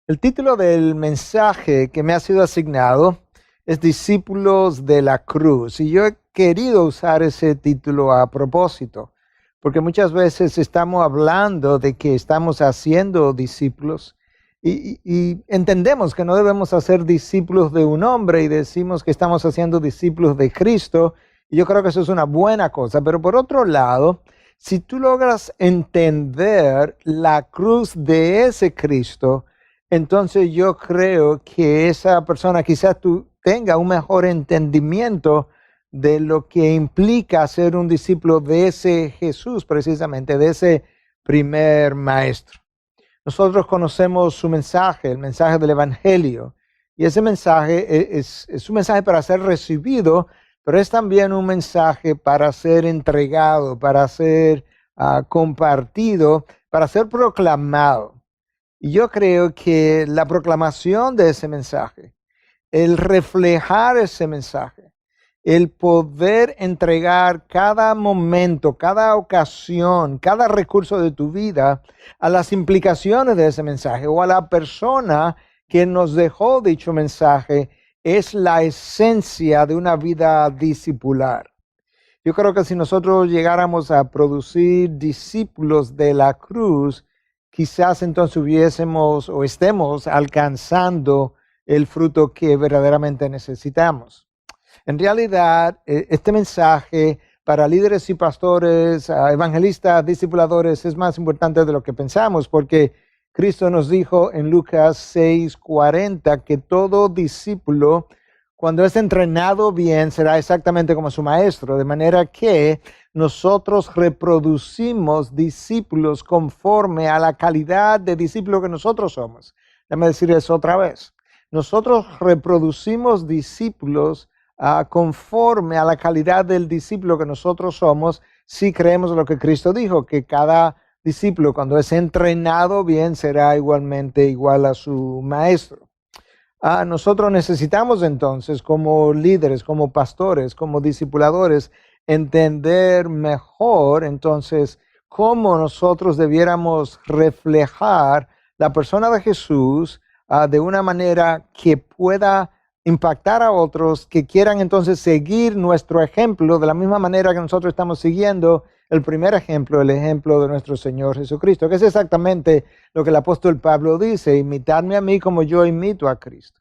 El título del mensaje que me ha sido asignado es Discípulos de la Cruz. Y yo he querido usar ese título a propósito, porque muchas veces estamos hablando de que estamos haciendo discípulos y entendemos que no debemos hacer discípulos de un hombre y decimos que estamos haciendo discípulos de Cristo. Y yo creo que eso es una buena cosa. Pero por otro lado, si tú logras entender la cruz de ese Cristo, entonces yo creo que esa persona quizás tú tenga un mejor entendimiento de lo que implica ser un discípulo de ese Jesús, precisamente, de ese primer maestro. Nosotros conocemos su mensaje, el mensaje del Evangelio, y ese mensaje es un mensaje para ser recibido, pero es también un mensaje para ser entregado, para ser compartido, para ser proclamado. Y yo creo que la proclamación de ese mensaje, el reflejar ese mensaje, el poder entregar cada momento, cada ocasión, cada recurso de tu vida a las implicaciones de ese mensaje o a la persona que nos dejó dicho mensaje, es la esencia de una vida discipular. Yo creo que si nosotros llegáramos a producir discípulos de la cruz, quizás entonces hubiésemos o estemos alcanzando el fruto que verdaderamente necesitamos. En realidad, este mensaje para líderes y pastores, evangelistas, discipuladores, es más importante de lo que pensamos, porque Cristo nos dijo en Lucas 6:40 que todo discípulo, cuando es entrenado bien, será exactamente como su maestro, de manera que nosotros reproducimos discípulos conforme a la calidad de discípulo que nosotros somos. Déjame decir eso otra vez. Nosotros reproducimos discípulos conforme a la calidad del discípulo que nosotros somos, si creemos lo que Cristo dijo, que cada discípulo cuando es entrenado bien será igualmente igual a su maestro. Nosotros necesitamos entonces, como líderes, como pastores, como discipuladores, entender mejor entonces cómo nosotros debiéramos reflejar la persona de Jesús de una manera que pueda impactar a otros, que quieran entonces seguir nuestro ejemplo de la misma manera que nosotros estamos siguiendo el primer ejemplo, el ejemplo de nuestro Señor Jesucristo, que es exactamente lo que el apóstol Pablo dice: imitadme a mí como yo imito a Cristo.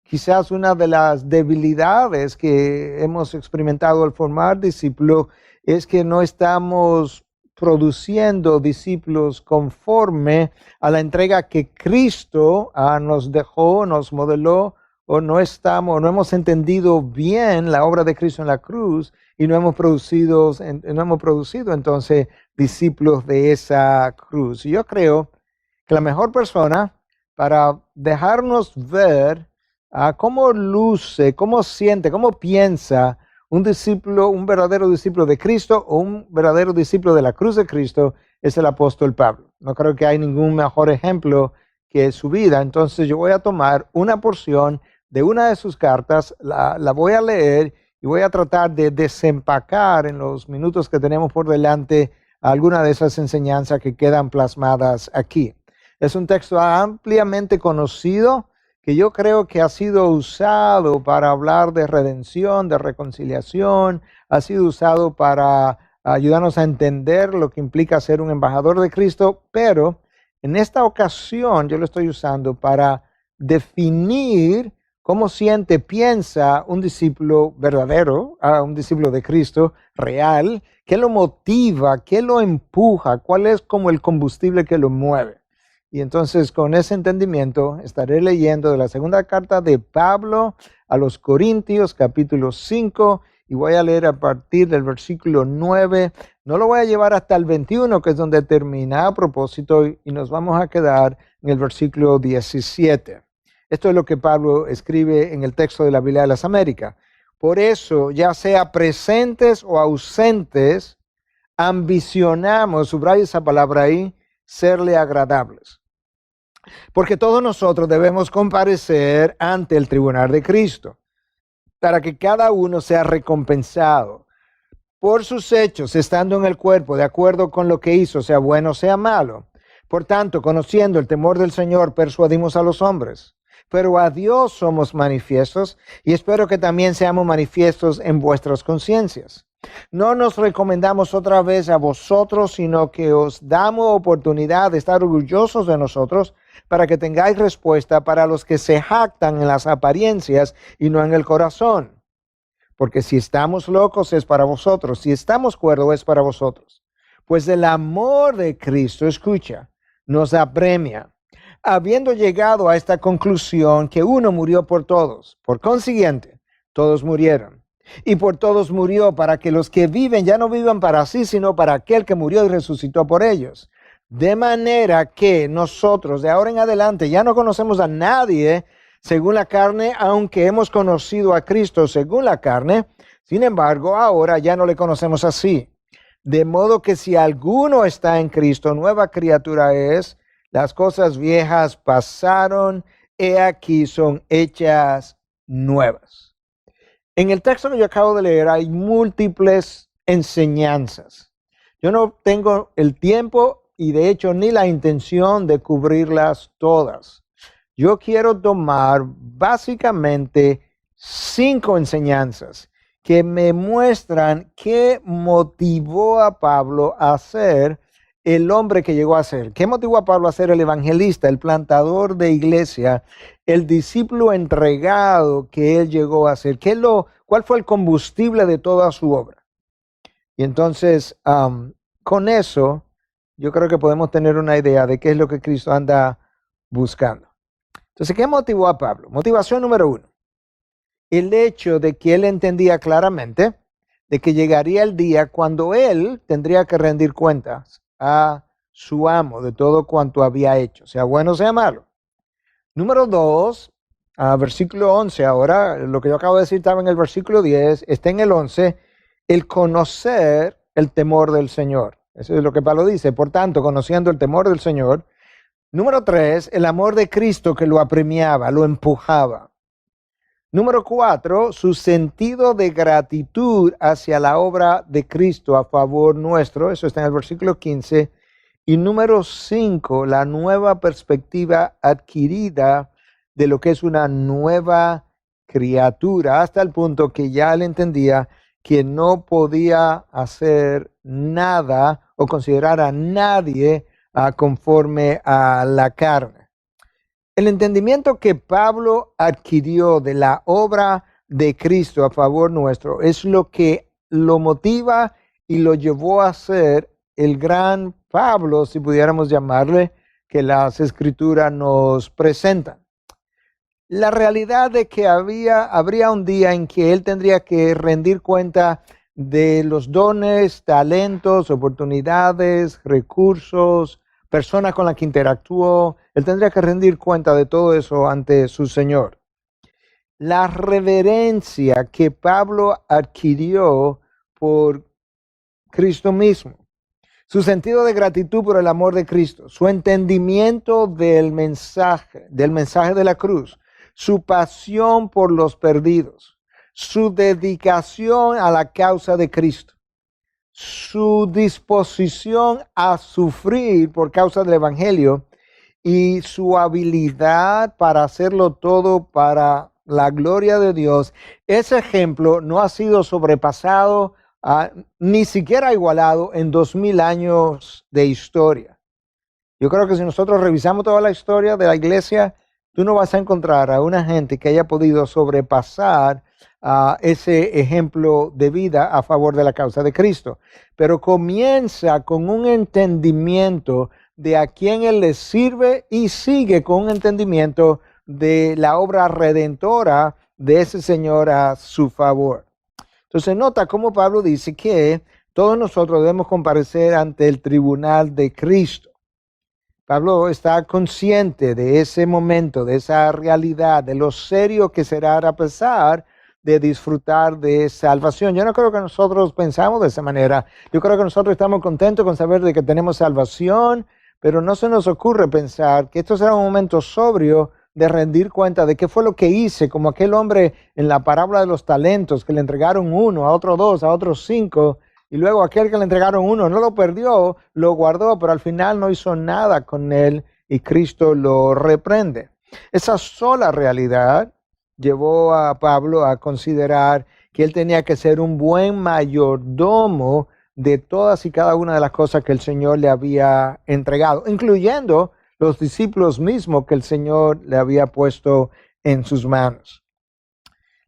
Quizás una de las debilidades que hemos experimentado al formar discípulos es que no estamos produciendo discípulos conforme a la entrega que Cristo nos dejó, nos modeló, o no hemos entendido bien la obra de Cristo en la cruz y no hemos producido entonces discípulos de esa cruz. Y yo creo que la mejor persona para dejarnos ver cómo luce, cómo siente, cómo piensa un discípulo, un verdadero discípulo de Cristo o un verdadero discípulo de la cruz de Cristo, es el apóstol Pablo. No creo que hay ningún mejor ejemplo que su vida. Entonces yo voy a tomar una porción de una de sus cartas, la voy a leer y voy a tratar de desempacar en los minutos que tenemos por delante alguna de esas enseñanzas que quedan plasmadas aquí. Es un texto ampliamente conocido que yo creo que ha sido usado para hablar de redención, de reconciliación, ha sido usado para ayudarnos a entender lo que implica ser un embajador de Cristo, pero en esta ocasión yo lo estoy usando para definir cómo siente, piensa un discípulo verdadero, un discípulo de Cristo real, qué lo motiva, qué lo empuja, cuál es como el combustible que lo mueve. Y entonces con ese entendimiento estaré leyendo de la segunda carta de Pablo a los Corintios, capítulo 5, y voy a leer a partir del versículo 9. No lo voy a llevar hasta el 21, que es donde termina a propósito, y nos vamos a quedar en el versículo 17. Esto es lo que Pablo escribe en el texto de la Biblia de las Américas. Por eso, ya sea presentes o ausentes, ambicionamos, subraya esa palabra ahí, serle agradables. Porque todos nosotros debemos comparecer ante el tribunal de Cristo, para que cada uno sea recompensado por sus hechos, estando en el cuerpo, de acuerdo con lo que hizo, sea bueno o sea malo. Por tanto, conociendo el temor del Señor, persuadimos a los hombres. Pero a Dios somos manifiestos, y espero que también seamos manifiestos en vuestras conciencias. No nos recomendamos otra vez a vosotros, sino que os damos oportunidad de estar orgullosos de nosotros, para que tengáis respuesta para los que se jactan en las apariencias y no en el corazón. Porque si estamos locos es para vosotros, si estamos cuerdos es para vosotros. Pues el amor de Cristo, escucha, nos apremia, habiendo llegado a esta conclusión que uno murió por todos. Por consiguiente, todos murieron. Y por todos murió, para que los que viven ya no vivan para sí, sino para aquel que murió y resucitó por ellos. De manera que nosotros de ahora en adelante ya no conocemos a nadie según la carne, aunque hemos conocido a Cristo según la carne. Sin embargo, ahora ya no le conocemos así. De modo que si alguno está en Cristo, nueva criatura es. Las cosas viejas pasaron, he aquí son hechas nuevas. En el texto que yo acabo de leer hay múltiples enseñanzas. Yo no tengo el tiempo y de hecho ni la intención de cubrirlas todas. Yo quiero tomar básicamente 5 enseñanzas que me muestran qué motivó a Pablo a ser el hombre que llegó a ser. ¿Qué motivó a Pablo a ser el evangelista, el plantador de iglesia, el discípulo entregado que él llegó a ser? ¿Cuál fue el combustible de toda su obra? Y entonces, con eso, yo creo que podemos tener una idea de qué es lo que Cristo anda buscando. Entonces, ¿qué motivó a Pablo? Motivación número 1. El hecho de que él entendía claramente de que llegaría el día cuando él tendría que rendir cuentas a su amo de todo cuanto había hecho, sea bueno o sea malo. Número 2, versículo 11 ahora, lo que yo acabo de decir estaba en el versículo 10, está en el 11, el conocer el temor del Señor. Eso es lo que Pablo dice, por tanto, conociendo el temor del Señor. Número 3, el amor de Cristo que lo apremiaba, lo empujaba. Número 4, su sentido de gratitud hacia la obra de Cristo a favor nuestro. Eso está en el versículo 15. Y número 5, la nueva perspectiva adquirida de lo que es una nueva criatura, hasta el punto que ya él entendía que no podía hacer nada o considerar a nadie conforme a la carne. El entendimiento que Pablo adquirió de la obra de Cristo a favor nuestro es lo que lo motiva y lo llevó a ser el gran Pablo, si pudiéramos llamarle, que las Escrituras nos presentan. La realidad de que habría un día en que él tendría que rendir cuenta de los dones, talentos, oportunidades, recursos, personas con las que interactuó. Él tendría que rendir cuenta de todo eso ante su Señor. La reverencia que Pablo adquirió por Cristo mismo, su sentido de gratitud por el amor de Cristo, su entendimiento del mensaje de la cruz, su pasión por los perdidos, su dedicación a la causa de Cristo, su disposición a sufrir por causa del Evangelio y su habilidad para hacerlo todo para la gloria de Dios. Ese ejemplo no ha sido sobrepasado, ni siquiera igualado en 2000 años de historia. Yo creo que si nosotros revisamos toda la historia de la iglesia, tú no vas a encontrar a una gente que haya podido sobrepasar ese ejemplo de vida a favor de la causa de Cristo. Pero comienza con un entendimiento de a quién Él le sirve y sigue con un entendimiento de la obra redentora de ese Señor a su favor. Entonces nota cómo Pablo dice que todos nosotros debemos comparecer ante el tribunal de Cristo. Pablo está consciente de ese momento, de esa realidad, de lo serio que será a pesar de disfrutar de salvación. Yo no creo que nosotros pensamos de esa manera. Yo creo que nosotros estamos contentos con saber de que tenemos salvación, pero no se nos ocurre pensar que esto será un momento sobrio de rendir cuenta de qué fue lo que hice, como aquel hombre en la parábola de los talentos, que le entregaron 1, a otro 2, a otros 5, Y luego aquel que le entregaron uno no lo perdió, lo guardó, pero al final no hizo nada con él y Cristo lo reprende. Esa sola realidad llevó a Pablo a considerar que él tenía que ser un buen mayordomo de todas y cada una de las cosas que el Señor le había entregado, incluyendo los discípulos mismos que el Señor le había puesto en sus manos.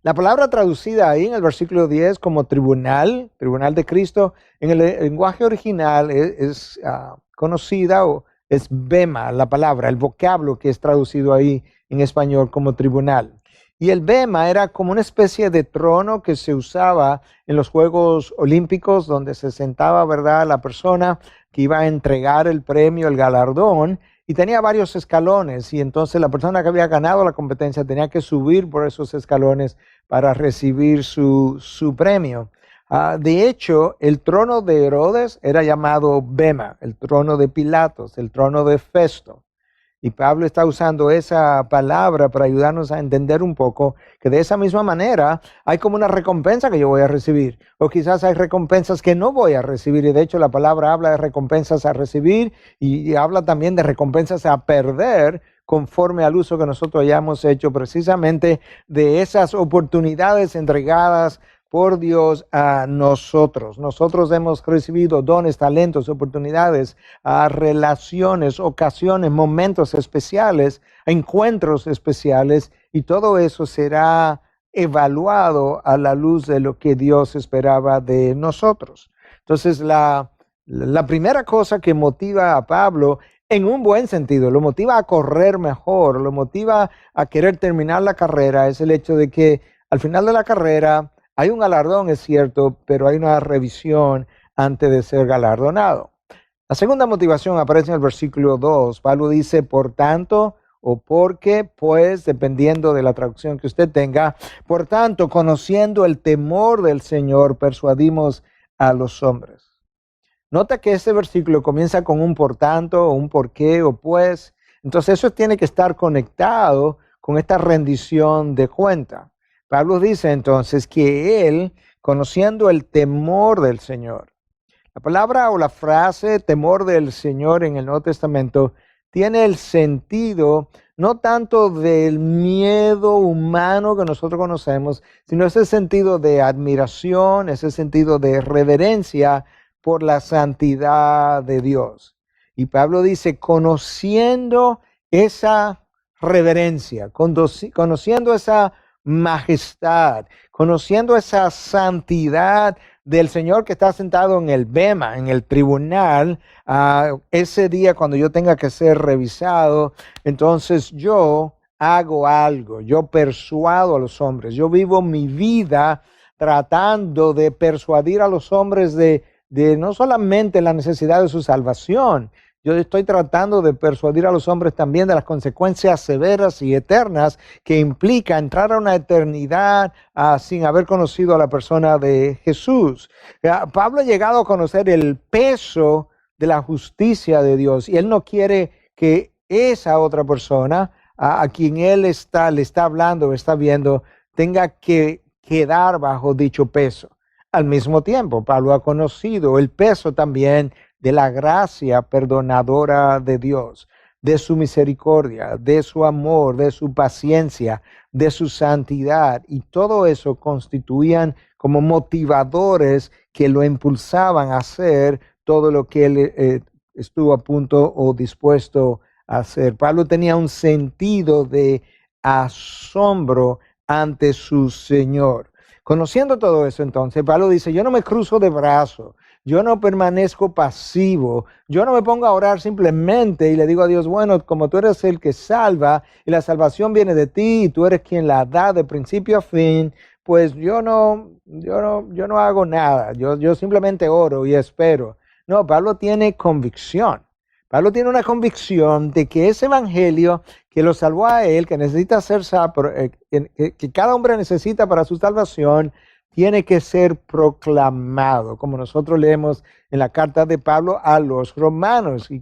La palabra traducida ahí en el versículo 10 como tribunal de Cristo, en el lenguaje original es conocida o es bema, la palabra, el vocablo que es traducido ahí en español como tribunal. Y el bema era como una especie de trono que se usaba en los Juegos Olímpicos, donde se sentaba, ¿verdad?, la persona que iba a entregar el premio, el galardón, y tenía varios escalones. Y entonces la persona que había ganado la competencia tenía que subir por esos escalones para recibir su premio. De hecho, el trono de Herodes era llamado bema, el trono de Pilatos, el trono de Festo. Y Pablo está usando esa palabra para ayudarnos a entender un poco que de esa misma manera hay como una recompensa que yo voy a recibir. O quizás hay recompensas que no voy a recibir. Y de hecho la palabra habla de recompensas a recibir y habla también de recompensas a perder conforme al uso que nosotros hayamos hecho precisamente de esas oportunidades entregadas por Dios a nosotros. Nosotros hemos recibido dones, talentos, oportunidades, relaciones, ocasiones, momentos especiales, encuentros especiales, y todo eso será evaluado a la luz de lo que Dios esperaba de nosotros. Entonces, la primera cosa que motiva a Pablo, en un buen sentido, lo motiva a correr mejor, lo motiva a querer terminar la carrera, es el hecho de que al final de la carrera hay un galardón, es cierto, pero hay una revisión antes de ser galardonado. La segunda motivación aparece en el versículo 2. Pablo dice, por tanto, o porque, pues, dependiendo de la traducción que usted tenga, por tanto, conociendo el temor del Señor, persuadimos a los hombres. Nota que este versículo comienza con un por tanto, o un por qué, o pues. Entonces eso tiene que estar conectado con esta rendición de cuenta. Pablo dice entonces que él, conociendo el temor del Señor, la palabra o la frase temor del Señor en el Nuevo Testamento tiene el sentido no tanto del miedo humano que nosotros conocemos, sino ese sentido de admiración, ese sentido de reverencia por la santidad de Dios. Y Pablo dice, conociendo esa reverencia, conociendo esa majestad, conociendo esa santidad del Señor que está sentado en el bema, en el tribunal, ese día cuando yo tenga que ser revisado, entonces yo hago algo, yo persuado a los hombres, yo vivo mi vida tratando de persuadir a los hombres de no solamente la necesidad de su salvación. Yo estoy tratando de persuadir a los hombres también de las consecuencias severas y eternas que implica entrar a una eternidad sin haber conocido a la persona de Jesús. Pablo ha llegado a conocer el peso de la justicia de Dios y él no quiere que esa otra persona a quien él le está hablando o está viendo tenga que quedar bajo dicho peso. Al mismo tiempo, Pablo ha conocido el peso también de la gracia perdonadora de Dios, de su misericordia, de su amor, de su paciencia, de su santidad, y todo eso constituían como motivadores que lo impulsaban a hacer todo lo que él estuvo a punto o dispuesto a hacer. Pablo tenía un sentido de asombro ante su Señor. Conociendo todo eso, entonces, Pablo dice, yo no me cruzo de brazos, yo no permanezco pasivo, yo no me pongo a orar simplemente y le digo a Dios, bueno, como tú eres el que salva y la salvación viene de ti y tú eres quien la da de principio a fin, pues yo no hago nada, yo simplemente oro y espero. No, Pablo tiene convicción. Pablo tiene una convicción de que ese evangelio que lo salvó a él, que necesita ser que cada hombre necesita para su salvación, tiene que ser proclamado, como nosotros leemos en la carta de Pablo a los romanos. Y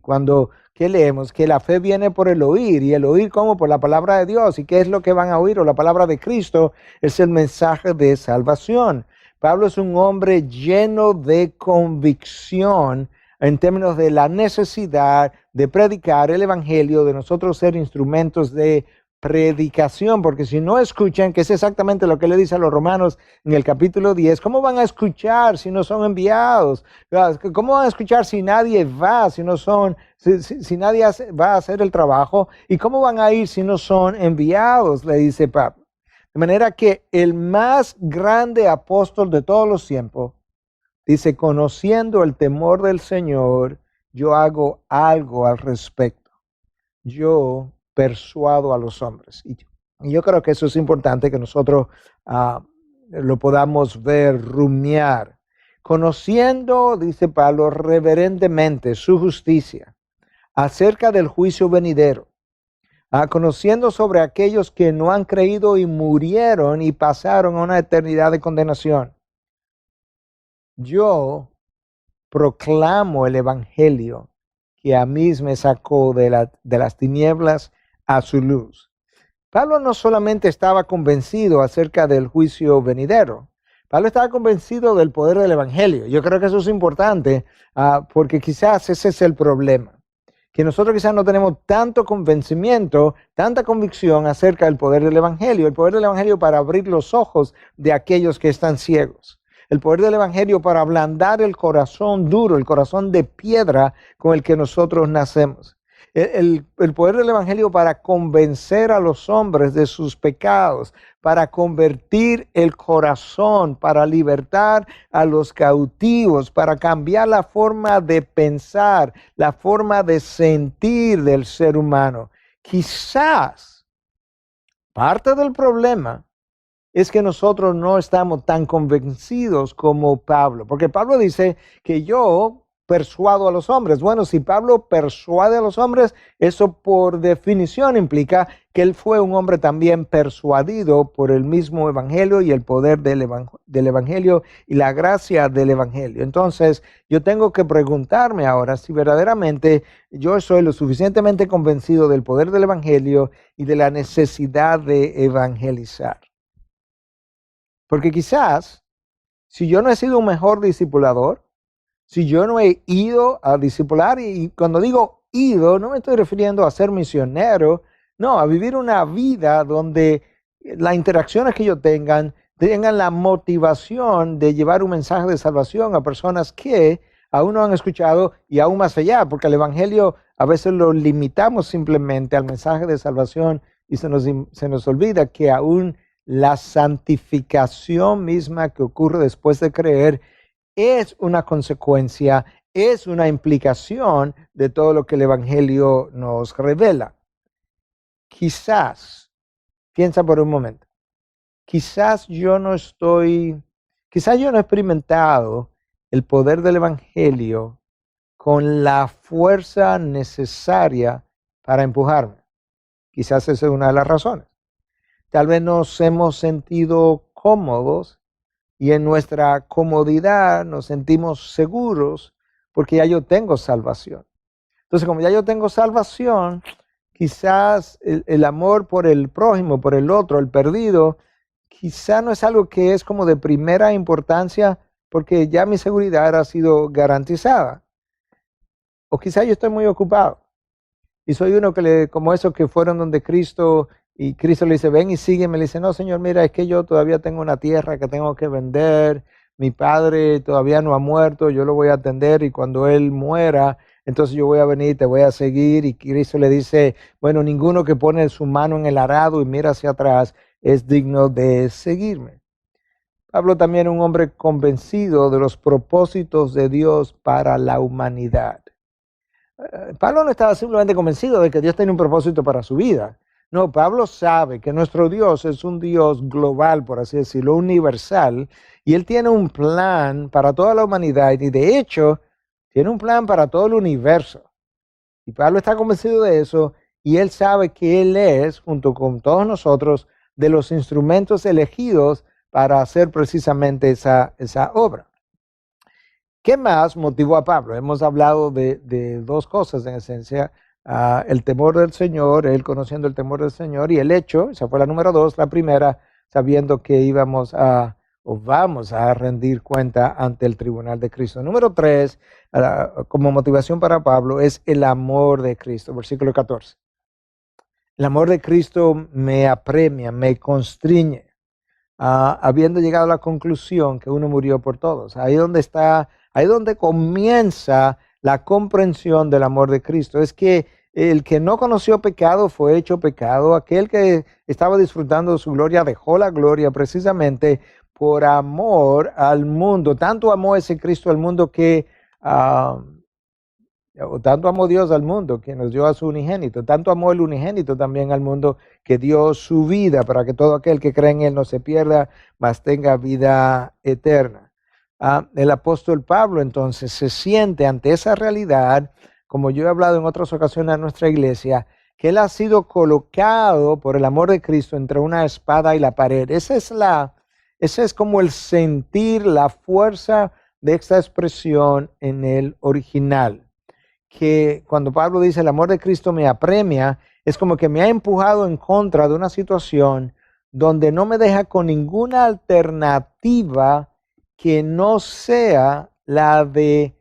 ¿qué leemos? Que la fe viene por el oír, y el oír como por la palabra de Dios. ¿Y qué es lo que van a oír? O la palabra de Cristo es el mensaje de salvación. Pablo es un hombre lleno de convicción en términos de la necesidad de predicar el evangelio, de nosotros ser instrumentos de predicación, porque si no escuchan, que es exactamente lo que le dice a los romanos en el capítulo 10, ¿cómo van a escuchar si no son enviados? ¿Cómo van a escuchar si nadie va, si no son, si nadie va a hacer el trabajo? ¿Y cómo van a ir si no son enviados? Le dice Pablo. De manera que el más grande apóstol de todos los tiempos dice, conociendo el temor del Señor, yo hago algo al respecto. Yo persuado a los hombres. Y yo creo que eso es importante que nosotros lo podamos ver, rumiar. Conociendo, dice Pablo, reverentemente su justicia acerca del juicio venidero. Conociendo sobre aquellos que no han creído y murieron y pasaron a una eternidad de condenación. Yo proclamo el evangelio que a mí me sacó de las tinieblas a su luz. Pablo no solamente estaba convencido acerca del juicio venidero, Pablo estaba convencido del poder del evangelio. Yo creo que eso es importante porque quizás ese es el problema, que nosotros quizás no tenemos tanto convencimiento, tanta convicción acerca del poder del evangelio para abrir los ojos de aquellos que están ciegos. El poder del evangelio para ablandar el corazón duro, el corazón de piedra con el que nosotros nacemos. El poder del evangelio para convencer a los hombres de sus pecados, para convertir el corazón, para libertar a los cautivos, para cambiar la forma de pensar, la forma de sentir del ser humano. Quizás parte del problema es que nosotros no estamos tan convencidos como Pablo, porque Pablo dice que yo persuado a los hombres. Bueno, si Pablo persuade a los hombres, eso por definición implica que él fue un hombre también persuadido por el mismo evangelio y el poder del evangelio y la gracia del evangelio. Entonces, yo tengo que preguntarme ahora si verdaderamente yo soy lo suficientemente convencido del poder del evangelio y de la necesidad de evangelizar. Porque quizás, si yo no he sido un mejor discipulador, si yo no he ido a discipular, y cuando digo ido, no me estoy refiriendo a ser misionero, no, a vivir una vida donde las interacciones que yo tengan la motivación de llevar un mensaje de salvación a personas que aún no han escuchado y aún más allá, porque el evangelio a veces lo limitamos simplemente al mensaje de salvación y se nos olvida que aún la santificación misma que ocurre después de creer es una consecuencia, es una implicación de todo lo que el evangelio nos revela. Quizás, piensa por un momento, quizás yo no he experimentado el poder del evangelio con la fuerza necesaria para empujarme. Quizás esa es una de las razones. Tal vez nos hemos sentido cómodos y en nuestra comodidad nos sentimos seguros porque ya yo tengo salvación. Entonces, como ya yo tengo salvación, quizás el amor por el prójimo, por el otro, el perdido, quizás no es algo que es como de primera importancia porque ya mi seguridad ha sido garantizada. O quizás yo estoy muy ocupado y soy uno como esos que fueron donde Cristo. Y Cristo le dice, ven y sígueme. Le dice, no, Señor, mira, es que yo todavía tengo una tierra que tengo que vender. Mi padre todavía no ha muerto, yo lo voy a atender y cuando él muera, entonces yo voy a venir, te voy a seguir. Y Cristo le dice, bueno, ninguno que pone su mano en el arado y mira hacia atrás es digno de seguirme. Pablo también un hombre convencido de los propósitos de Dios para la humanidad. Pablo no estaba simplemente convencido de que Dios tiene un propósito para su vida. No, Pablo sabe que nuestro Dios es un Dios global, por así decirlo, universal, y Él tiene un plan para toda la humanidad, y de hecho, tiene un plan para todo el universo. Y Pablo está convencido de eso, y él sabe que Él es, junto con todos nosotros, de los instrumentos elegidos para hacer precisamente esa obra. ¿Qué más motivó a Pablo? Hemos hablado de dos cosas en esencia. El temor del Señor, él conociendo el temor del Señor, y el hecho, esa fue la número 2, la primera, sabiendo que íbamos a o vamos a rendir cuenta ante el tribunal de Cristo. Número 3, como motivación para Pablo, es el amor de Cristo, versículo 14. El amor de Cristo me apremia, me constriñe, habiendo llegado a la conclusión que uno murió por todos. Ahí donde comienza la comprensión del amor de Cristo. Es que el que no conoció pecado fue hecho pecado. Aquel que estaba disfrutando de su gloria dejó la gloria precisamente por amor al mundo. Tanto amó ese Cristo al mundo que... o tanto amó Dios al mundo que nos dio a su unigénito, tanto amó el unigénito también al mundo que dio su vida para que todo aquel que cree en él no se pierda, mas tenga vida eterna. El apóstol Pablo entonces se siente ante esa realidad, como yo he hablado en otras ocasiones en nuestra iglesia, que él ha sido colocado por el amor de Cristo entre una espada y la pared. Ese es como el sentir la fuerza de esta expresión en el original. Que cuando Pablo dice el amor de Cristo me apremia, es como que me ha empujado en contra de una situación donde no me deja con ninguna alternativa que no sea la de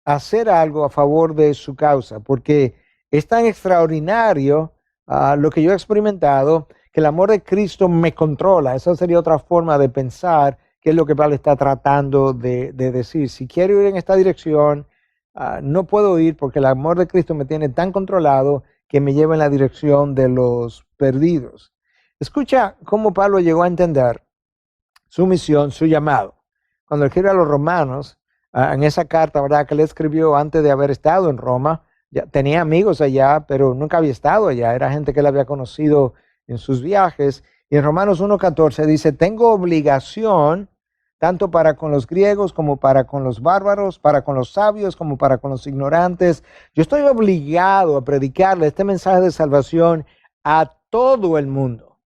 hacer algo a favor de su causa, porque es tan extraordinario lo que yo he experimentado, que el amor de Cristo me controla. Esa sería otra forma de pensar, que es lo que Pablo está tratando de decir. Si quiero ir en esta dirección, no puedo ir porque el amor de Cristo me tiene tan controlado que me lleva en la dirección de los perdidos. Escucha cómo Pablo llegó a entender su misión, su llamado. Cuando escribe a los romanos, en esa carta, ¿verdad?, que le escribió antes de haber estado en Roma, ya tenía amigos allá, pero nunca había estado allá. Era gente que él había conocido en sus viajes. Y en Romanos 1:14 dice, tengo obligación tanto para con los griegos como para con los bárbaros, para con los sabios como para con los ignorantes. Yo estoy obligado a predicarle este mensaje de salvación a todo el mundo.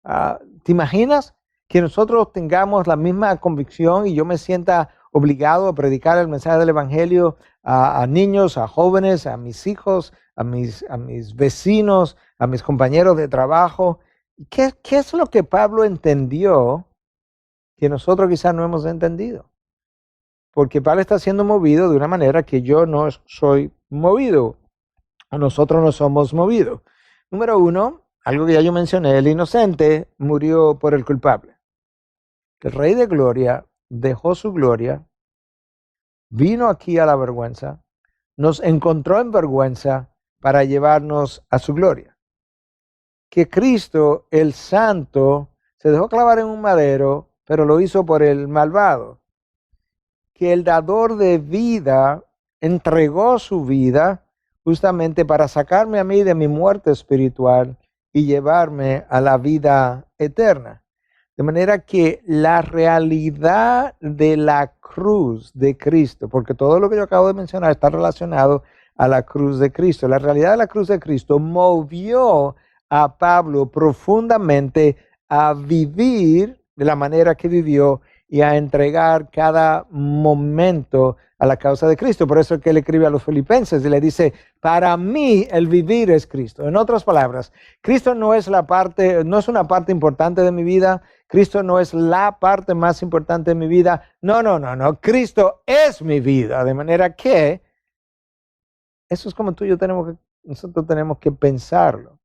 ¿Te imaginas que nosotros tengamos la misma convicción y yo me sienta obligado a predicar el mensaje del evangelio a niños, a jóvenes, a mis hijos, a mis vecinos, a mis compañeros de trabajo? ¿Qué es lo que Pablo entendió que nosotros quizás no hemos entendido? Porque Pablo está siendo movido de una manera que yo no soy movido, o nosotros no somos movidos. Número 1, algo que ya yo mencioné, el inocente murió por el culpable. El Rey de Gloria dejó su gloria, vino aquí a la vergüenza, nos encontró en vergüenza para llevarnos a su gloria. Que Cristo, el Santo, se dejó clavar en un madero, pero lo hizo por el malvado. Que el dador de vida entregó su vida justamente para sacarme a mí de mi muerte espiritual y llevarme a la vida eterna. De manera que la realidad de la cruz de Cristo, porque todo lo que yo acabo de mencionar está relacionado a la cruz de Cristo. La realidad de la cruz de Cristo movió a Pablo profundamente a vivir de la manera que vivió y a entregar cada momento a la causa de Cristo. Por eso es que él escribe a los filipenses y le dice, para mí el vivir es Cristo. En otras palabras, Cristo no es una parte importante de mi vida. Cristo no es la parte más importante de mi vida. No. Cristo es mi vida. De manera que eso es como tú y yo nosotros tenemos que pensarlo.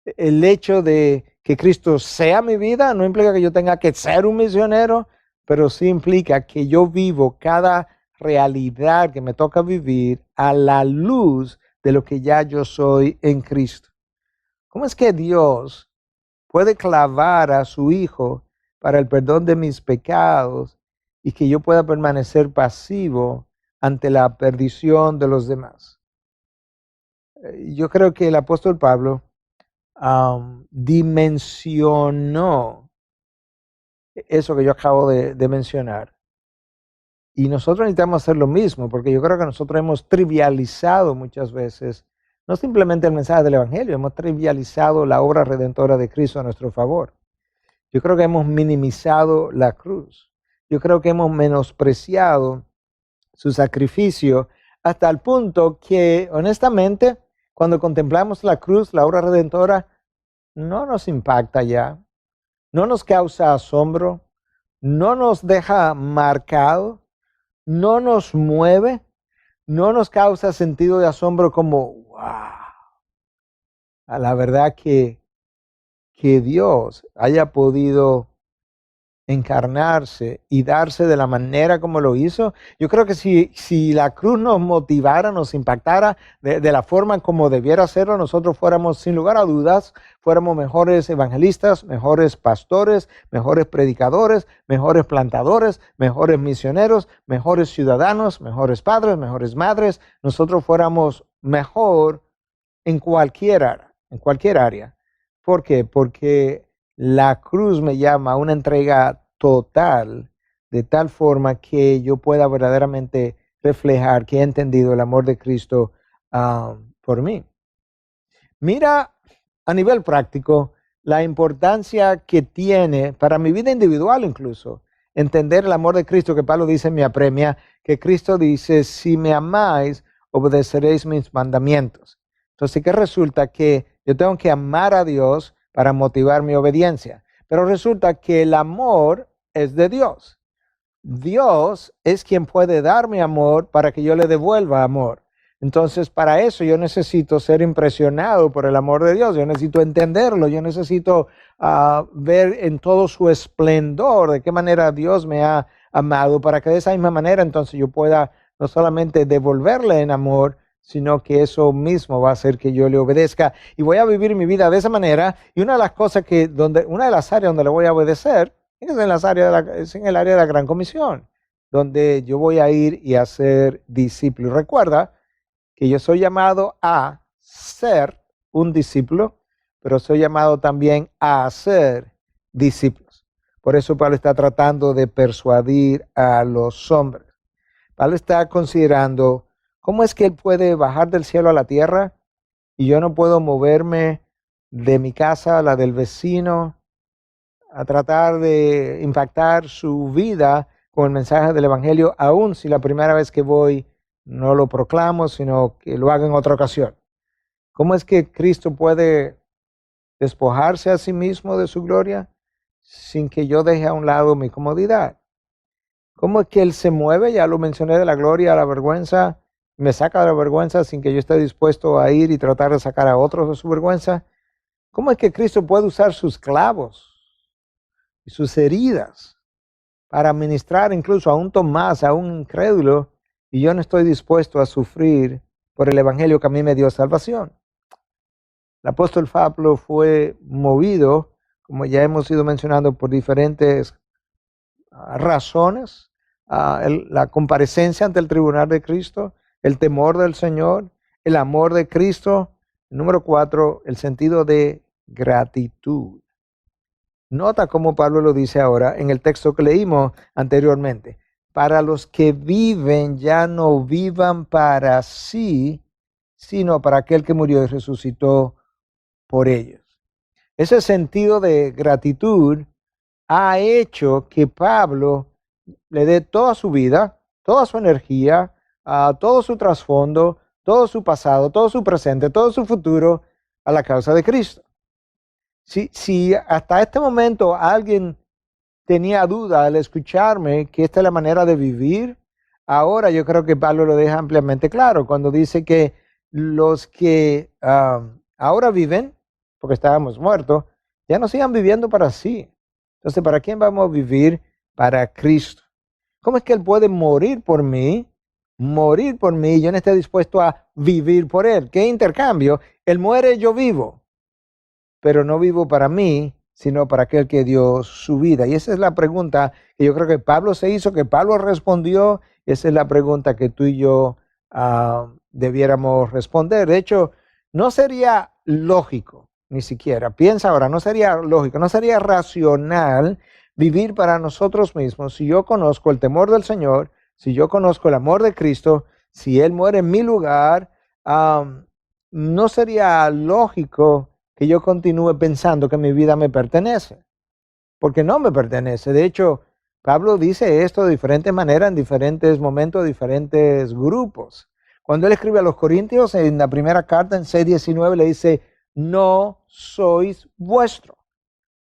El hecho de que Cristo sea mi vida no implica que yo tenga que ser un misionero, pero sí implica que yo vivo cada realidad que me toca vivir a la luz de lo que ya yo soy en Cristo. ¿Cómo es que Dios puede clavar a su Hijo para el perdón de mis pecados y que yo pueda permanecer pasivo ante la perdición de los demás? Yo creo que el apóstol Pablo dimensionó eso que yo acabo de mencionar. Y nosotros necesitamos hacer lo mismo, porque yo creo que nosotros hemos trivializado muchas veces, no simplemente el mensaje del Evangelio, hemos trivializado la obra redentora de Cristo a nuestro favor. Yo creo que hemos minimizado la cruz. Yo creo que hemos menospreciado su sacrificio hasta el punto que, honestamente, cuando contemplamos la cruz, la obra redentora, no nos impacta ya, no nos causa asombro, no nos deja marcado, no nos mueve, no nos causa sentido de asombro como, wow, a la verdad que Dios haya podido encarnarse y darse de la manera como lo hizo. Yo creo que si la cruz nos motivara, nos impactara de la forma como debiera hacerlo, nosotros fuéramos, sin lugar a dudas, fuéramos mejores evangelistas, mejores pastores, mejores predicadores, mejores plantadores, mejores misioneros, mejores ciudadanos, mejores padres, mejores madres. Nosotros fuéramos mejor en cualquier área. ¿Por qué? Porque la cruz me llama a una entrega total, de tal forma que yo pueda verdaderamente reflejar que he entendido el amor de Cristo por mí. Mira a nivel práctico la importancia que tiene para mi vida individual incluso, entender el amor de Cristo que Pablo dice en mi apremia, que Cristo dice, si me amáis, obedeceréis mis mandamientos. Entonces, ¿qué resulta? Que yo tengo que amar a Dios para motivar mi obediencia. Pero resulta que el amor es de Dios. Dios es quien puede darme amor para que yo le devuelva amor. Entonces, para eso yo necesito ser impresionado por el amor de Dios. Yo necesito entenderlo. Yo necesito ver en todo su esplendor de qué manera Dios me ha amado, para que de esa misma manera entonces yo pueda no solamente devolverle en amor, sino que eso mismo va a hacer que yo le obedezca y voy a vivir mi vida de esa manera. Y una de las cosas una de las áreas donde le voy a obedecer es en el área de la Gran Comisión, donde yo voy a ir y a ser discípulo. Recuerda que yo soy llamado a ser un discípulo, pero soy llamado también a hacer discípulos. Por eso Pablo está tratando de persuadir a los hombres. Pablo está considerando cómo es que él puede bajar del cielo a la tierra y yo no puedo moverme de mi casa a la del vecino a tratar de impactar su vida con el mensaje del evangelio, aun si la primera vez que voy no lo proclamo, sino que lo haga en otra ocasión. ¿Cómo es que Cristo puede despojarse a sí mismo de su gloria sin que yo deje a un lado mi comodidad? ¿Cómo es que Él se mueve? Ya lo mencioné, de la gloria a la vergüenza, me saca de la vergüenza sin que yo esté dispuesto a ir y tratar de sacar a otros de su vergüenza. ¿Cómo es que Cristo puede usar sus clavos y sus heridas para ministrar incluso a un Tomás, a un incrédulo, y yo no estoy dispuesto a sufrir por el evangelio que a mí me dio salvación? El apóstol Pablo fue movido, como ya hemos ido mencionando, por diferentes razones, la comparecencia ante el tribunal de Cristo, el temor del Señor, el amor de Cristo. Número 4, el sentido de gratitud. Nota cómo Pablo lo dice ahora en el texto que leímos anteriormente. Para los que viven, ya no vivan para sí, sino para aquel que murió y resucitó por ellos. Ese sentido de gratitud ha hecho que Pablo le dé toda su vida, toda su energía, todo su trasfondo, todo su pasado, todo su presente, todo su futuro a la causa de Cristo. Si hasta este momento alguien tenía duda al escucharme que esta es la manera de vivir, ahora yo creo que Pablo lo deja ampliamente claro cuando dice que los que ahora viven, porque estábamos muertos, ya no sigan viviendo para sí. Entonces, ¿para quién vamos a vivir? Para Cristo. ¿Cómo es que Él puede morir por mí? Morir por mí y yo no esté dispuesto a vivir por Él. ¿Qué intercambio? Él muere, yo vivo. Pero no vivo para mí, sino para aquel que dio su vida. Y esa es la pregunta que yo creo que Pablo se hizo, que Pablo respondió. Esa es la pregunta que tú y yo debiéramos responder. De hecho, no sería lógico, ni siquiera, piensa ahora, no sería lógico, no sería racional vivir para nosotros mismos si yo conozco el temor del Señor, si yo conozco el amor de Cristo, si Él muere en mi lugar. No sería lógico que yo continúe pensando que mi vida me pertenece, porque no me pertenece. De hecho, Pablo dice esto de diferentes maneras, en diferentes momentos, diferentes grupos. Cuando él escribe a los Corintios, en la primera carta, en 6:19, le dice, no sois vuestro,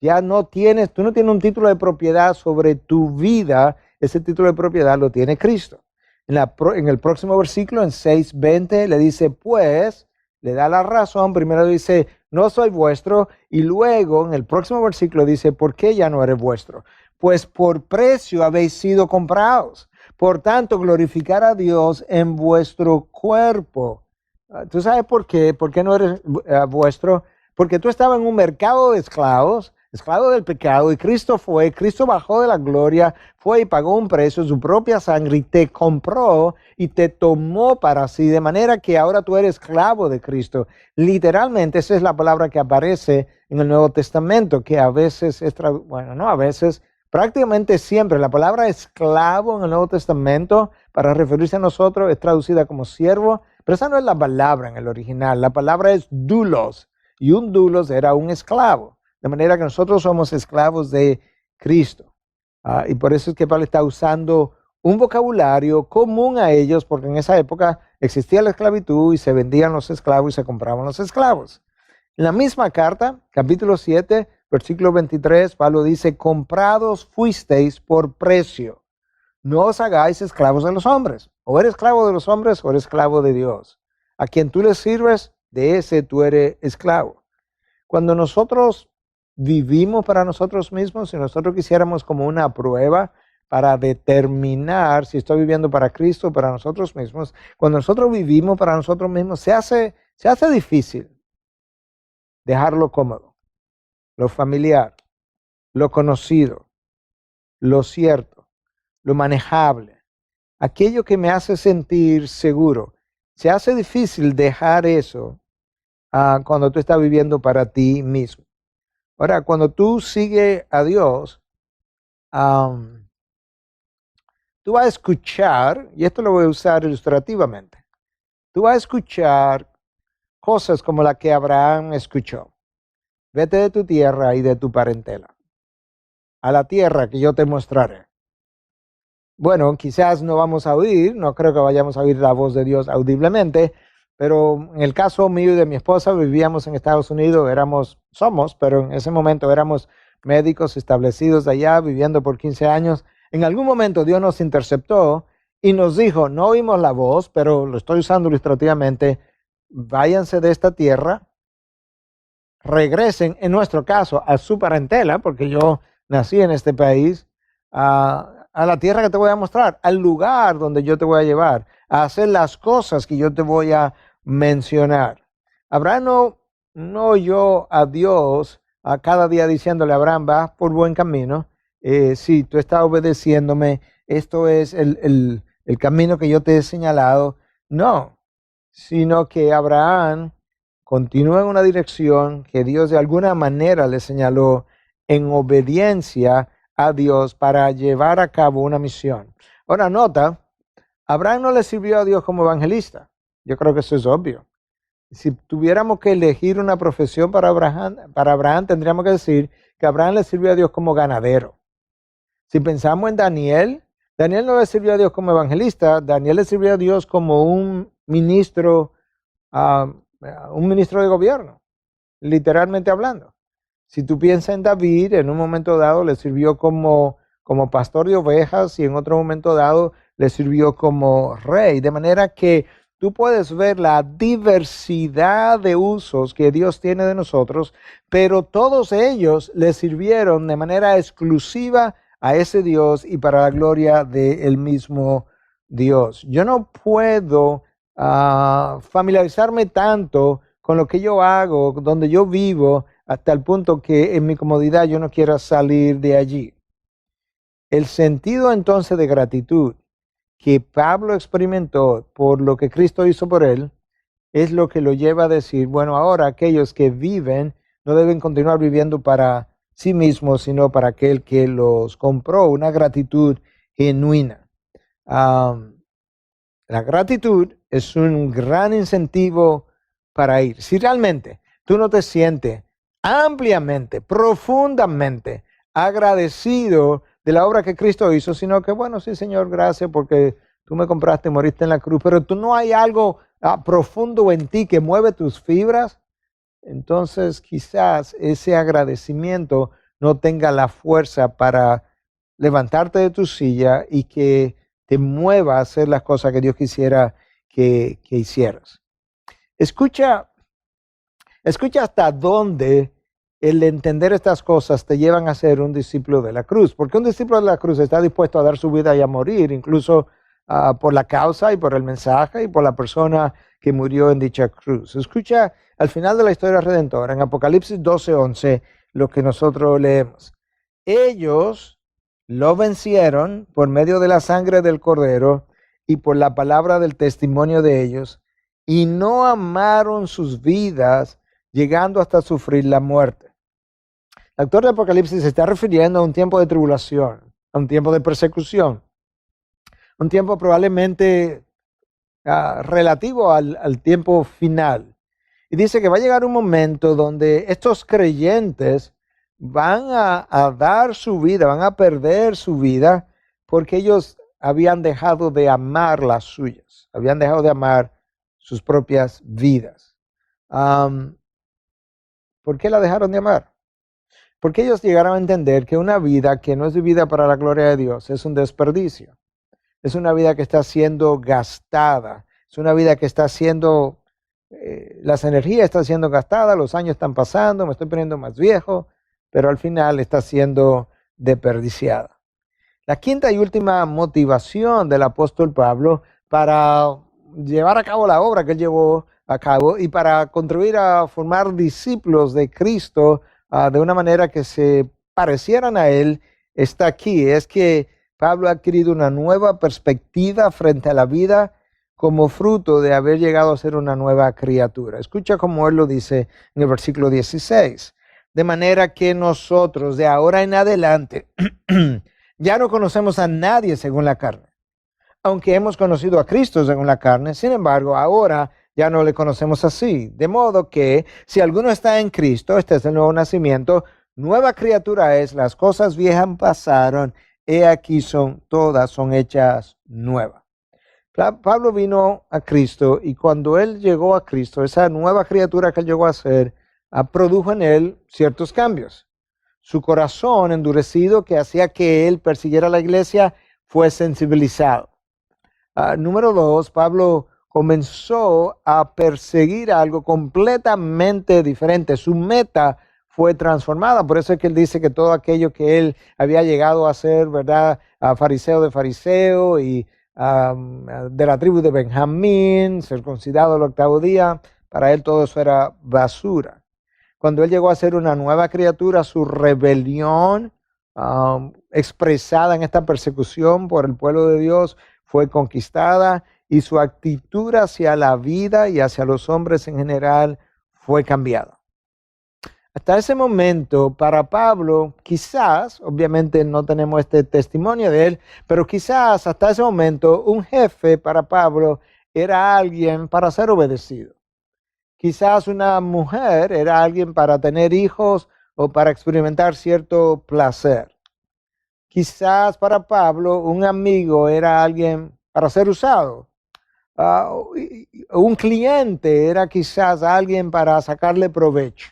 Tú no tienes un título de propiedad sobre tu vida, ese título de propiedad lo tiene Cristo. En el próximo versículo, en 6:20, le dice, pues, le da la razón, primero dice, no soy vuestro, y luego en el próximo versículo dice, ¿por qué ya no eres vuestro? Pues por precio habéis sido comprados. Por tanto, glorificar a Dios en vuestro cuerpo. ¿Tú sabes por qué? ¿Por qué no eres vuestro? Porque tú estabas en un mercado de esclavos, esclavo del pecado, y Cristo bajó de la gloria, fue y pagó un precio, su propia sangre, y te compró y te tomó para sí, de manera que ahora tú eres esclavo de Cristo. Literalmente, esa es la palabra que aparece en el Nuevo Testamento, que a veces bueno, no a veces, prácticamente siempre la palabra esclavo en el Nuevo Testamento, para referirse a nosotros, es traducida como siervo, pero esa no es la palabra en el original, la palabra es doulos, y un doulos era un esclavo. De manera que nosotros somos esclavos de Cristo. Y por eso es que Pablo está usando un vocabulario común a ellos, porque en esa época existía la esclavitud y se vendían los esclavos y se compraban los esclavos. En la misma carta, capítulo 7, versículo 23, Pablo dice, comprados fuisteis por precio. No os hagáis esclavos de los hombres. O eres esclavo de los hombres o eres esclavo de Dios. A quien tú le sirves, de ese tú eres esclavo. Cuando nosotros vivimos para nosotros mismos, si nosotros quisiéramos como una prueba para determinar si estoy viviendo para Cristo o para nosotros mismos, cuando nosotros vivimos para nosotros mismos, se hace difícil dejar lo cómodo, lo familiar, lo conocido, lo cierto, lo manejable, aquello que me hace sentir seguro. Se hace difícil dejar eso cuando tú estás viviendo para ti mismo. Ahora, cuando tú sigues a Dios, tú vas a escuchar, y esto lo voy a usar ilustrativamente, tú vas a escuchar cosas como la que Abraham escuchó. Vete de tu tierra y de tu parentela, a la tierra que yo te mostraré. Bueno, quizás no vamos a oír, no creo que vayamos a oír la voz de Dios audiblemente, pero en el caso mío y de mi esposa, vivíamos en Estados Unidos, pero en ese momento éramos médicos establecidos allá, viviendo por 15 años. En algún momento Dios nos interceptó y nos dijo, no oímos la voz, pero lo estoy usando ilustrativamente, váyanse de esta tierra, regresen, en nuestro caso, a su parentela, porque yo nací en este país, a la tierra que te voy a mostrar, al lugar donde yo te voy a llevar, a hacer las cosas que yo te voy a mencionar. Abraham no oyó a Dios a cada día diciéndole, Abraham, vas por buen camino, si tú estás obedeciéndome, esto es el camino que yo te he señalado. No, sino que Abraham continúa en una dirección que Dios de alguna manera le señaló en obediencia a Dios para llevar a cabo una misión. Ahora nota, Abraham no le sirvió a Dios como evangelista. Yo creo que eso es obvio. Si tuviéramos que elegir una profesión para Abraham tendríamos que decir que Abraham le sirvió a Dios como ganadero. Si pensamos en Daniel, Daniel no le sirvió a Dios como evangelista, Daniel le sirvió a Dios como un ministro de gobierno, literalmente hablando. Si tú piensas en David, en un momento dado le sirvió como pastor de ovejas y en otro momento dado le sirvió como rey. De manera que tú puedes ver la diversidad de usos que Dios tiene de nosotros, pero todos ellos le sirvieron de manera exclusiva a ese Dios y para la gloria del mismo Dios. Yo no puedo familiarizarme tanto con lo que yo hago, donde yo vivo, hasta el punto que en mi comodidad yo no quiera salir de allí. El sentido entonces de gratitud que Pablo experimentó por lo que Cristo hizo por él, es lo que lo lleva a decir, bueno, ahora aquellos que viven no deben continuar viviendo para sí mismos, sino para aquel que los compró, una gratitud genuina. La gratitud es un gran incentivo para ir. Si realmente tú no te sientes ampliamente, profundamente agradecido de la obra que Cristo hizo, sino que, bueno, sí, Señor, gracias porque tú me compraste, moriste en la cruz, pero tú no hay algo profundo en ti que mueve tus fibras, entonces quizás ese agradecimiento no tenga la fuerza para levantarte de tu silla y que te mueva a hacer las cosas que Dios quisiera que hicieras. Escucha hasta dónde el entender estas cosas te llevan a ser un discípulo de la cruz, porque un discípulo de la cruz está dispuesto a dar su vida y a morir, incluso por la causa y por el mensaje y por la persona que murió en dicha cruz. Escucha al final de la historia redentora, en Apocalipsis 12:11, lo que nosotros leemos. Ellos lo vencieron por medio de la sangre del Cordero y por la palabra del testimonio de ellos, y no amaron sus vidas, llegando hasta sufrir la muerte. El autor de Apocalipsis se está refiriendo a un tiempo de tribulación, a un tiempo de persecución, un tiempo probablemente relativo al tiempo final. Y dice que va a llegar un momento donde estos creyentes van a dar su vida, van a perder su vida, porque ellos habían dejado de amar las suyas, habían dejado de amar sus propias vidas. ¿Por qué la dejaron de amar? Porque ellos llegaron a entender que una vida que no es vivida para la gloria de Dios es un desperdicio. Es una vida que está siendo gastada. Es una vida que está siendo, las energías están siendo gastadas, los años están pasando, me estoy poniendo más viejo, pero al final está siendo desperdiciada. La quinta y última motivación del apóstol Pablo para llevar a cabo la obra que él llevó a cabo y para contribuir a formar discípulos de Cristo de una manera que se parecieran a él, está aquí. Es que Pablo ha adquirido una nueva perspectiva frente a la vida como fruto de haber llegado a ser una nueva criatura. Escucha cómo él lo dice en el versículo 16. De manera que nosotros de ahora en adelante ya no conocemos a nadie según la carne. Aunque hemos conocido a Cristo según la carne, sin embargo, ahora ya no le conocemos así. De modo que si alguno está en Cristo, este es el nuevo nacimiento, nueva criatura es, las cosas viejas pasaron, he aquí todas son hechas nuevas. Pablo vino a Cristo y cuando él llegó a Cristo, esa nueva criatura que él llegó a ser, produjo en él ciertos cambios. Su corazón endurecido que hacía que él persiguiera a la iglesia fue sensibilizado. Número 2, Pablo comenzó a perseguir algo completamente diferente. Su meta fue transformada. Por eso es que él dice que todo aquello que él había llegado a ser, ¿verdad? Fariseo de fariseo y de la tribu de Benjamín, circuncidado al 8º día, para él todo eso era basura. Cuando él llegó a ser una nueva criatura, su rebelión expresada en esta persecución por el pueblo de Dios fue conquistada y su actitud hacia la vida y hacia los hombres en general fue cambiada. Hasta ese momento, para Pablo, quizás, obviamente no tenemos este testimonio de él, pero quizás hasta ese momento un jefe para Pablo era alguien para ser obedecido. Quizás una mujer era alguien para tener hijos o para experimentar cierto placer. Quizás para Pablo un amigo era alguien para ser usado. Un cliente era quizás alguien para sacarle provecho.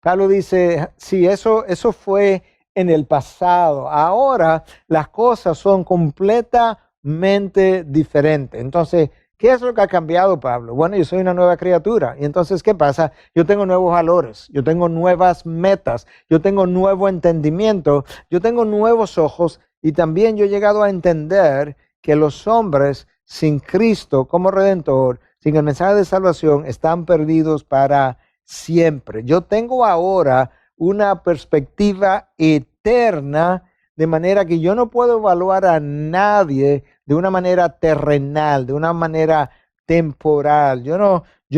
Pablo dice, sí, eso fue en el pasado. Ahora las cosas son completamente diferentes. Entonces, ¿qué es lo que ha cambiado, Pablo? Bueno, yo soy una nueva criatura. Y entonces, ¿qué pasa? Yo tengo nuevos valores, yo tengo nuevas metas, yo tengo nuevo entendimiento, yo tengo nuevos ojos y también yo he llegado a entender que los hombres sin Cristo como Redentor, sin el mensaje de salvación, están perdidos para siempre. Yo tengo ahora una perspectiva eterna, de manera que yo no puedo evaluar a nadie de una manera terrenal, de una manera temporal. Yo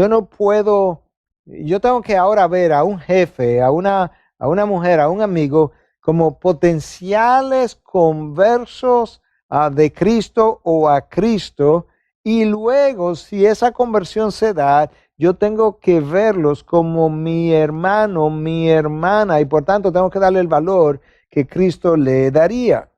no puedo, yo tengo que ahora ver a un jefe, a una mujer, a un amigo, como potenciales conversos de Cristo o a Cristo, y luego si esa conversión se da, yo tengo que verlos como mi hermano, mi hermana, y por tanto tengo que darle el valor que Cristo le daría.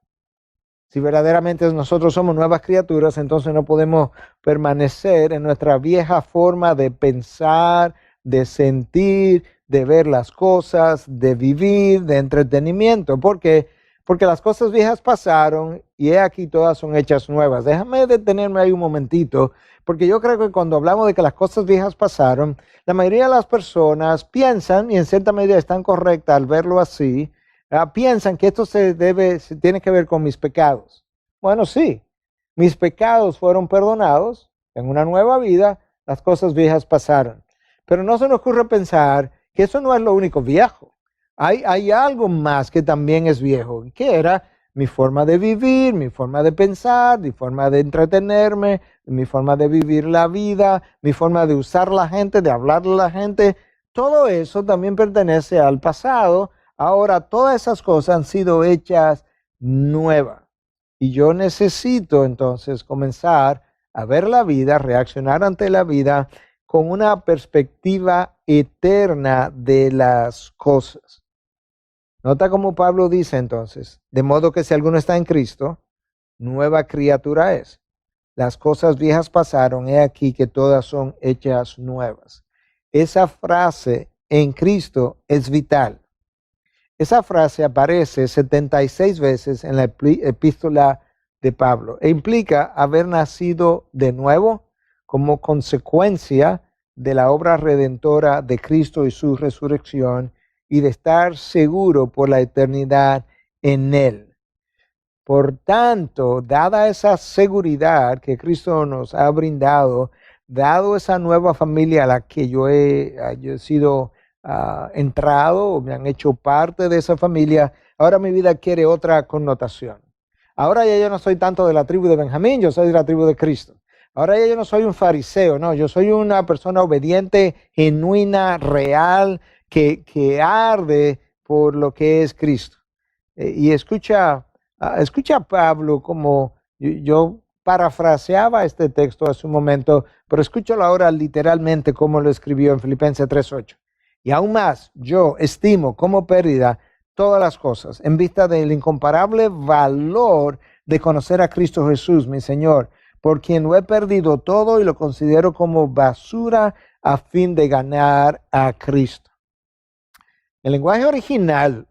Si verdaderamente nosotros somos nuevas criaturas, entonces no podemos permanecer en nuestra vieja forma de pensar, de sentir, de ver las cosas, de vivir, de entretenimiento. ¿Por qué? Porque las cosas viejas pasaron y he aquí todas son hechas nuevas. Déjame detenerme ahí un momentito, porque yo creo que cuando hablamos de que las cosas viejas pasaron, la mayoría de las personas piensan, y en cierta medida están correctas al verlo así, piensan que esto se tiene que ver con mis pecados. Bueno, sí, mis pecados fueron perdonados, en una nueva vida, las cosas viejas pasaron. Pero no se nos ocurre pensar que eso no es lo único viejo. Hay algo más que también es viejo, que era mi forma de vivir, mi forma de pensar, mi forma de entretenerme, mi forma de vivir la vida, mi forma de usar la gente, de hablarle a la gente. Todo eso también pertenece al pasado. Ahora todas esas cosas han sido hechas nuevas. Y yo necesito entonces comenzar a ver la vida, reaccionar ante la vida con una perspectiva eterna de las cosas. Nota cómo Pablo dice entonces, de modo que si alguno está en Cristo, nueva criatura es. Las cosas viejas pasaron, he aquí que todas son hechas nuevas. Esa frase en Cristo es vital. Esa frase aparece 76 veces en la epístola de Pablo e implica haber nacido de nuevo como consecuencia de la obra redentora de Cristo y su resurrección y de estar seguro por la eternidad en Él. Por tanto, dada esa seguridad que Cristo nos ha brindado, dado esa nueva familia a la que yo he sido entrado, me han hecho parte de esa familia, ahora mi vida quiere otra connotación. Ahora ya yo no soy tanto de la tribu de Benjamín, yo soy de la tribu de Cristo. Ahora ya yo no soy un fariseo, no, yo soy una persona obediente, genuina, real, que arde por lo que es Cristo. Y escucha a Pablo como yo parafraseaba este texto hace un momento, pero escúchalo ahora literalmente como lo escribió en Filipenses 3:8. Y aún más, yo estimo como pérdida todas las cosas en vista del incomparable valor de conocer a Cristo Jesús, mi Señor, por quien lo he perdido todo y lo considero como basura a fin de ganar a Cristo. En el lenguaje original,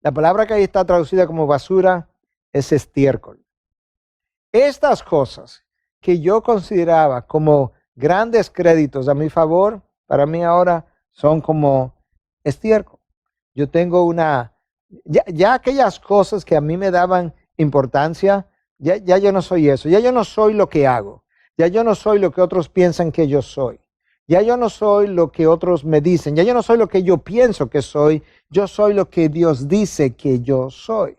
la palabra que ahí está traducida como basura es estiércol. Estas cosas que yo consideraba como grandes créditos a mi favor, para mí ahora son como estiércol. Yo tengo ya aquellas cosas que a mí me daban importancia, ya yo no soy eso, ya yo no soy lo que hago, ya yo no soy lo que otros piensan que yo soy, ya yo no soy lo que otros me dicen, ya yo no soy lo que yo pienso que soy, yo soy lo que Dios dice que yo soy.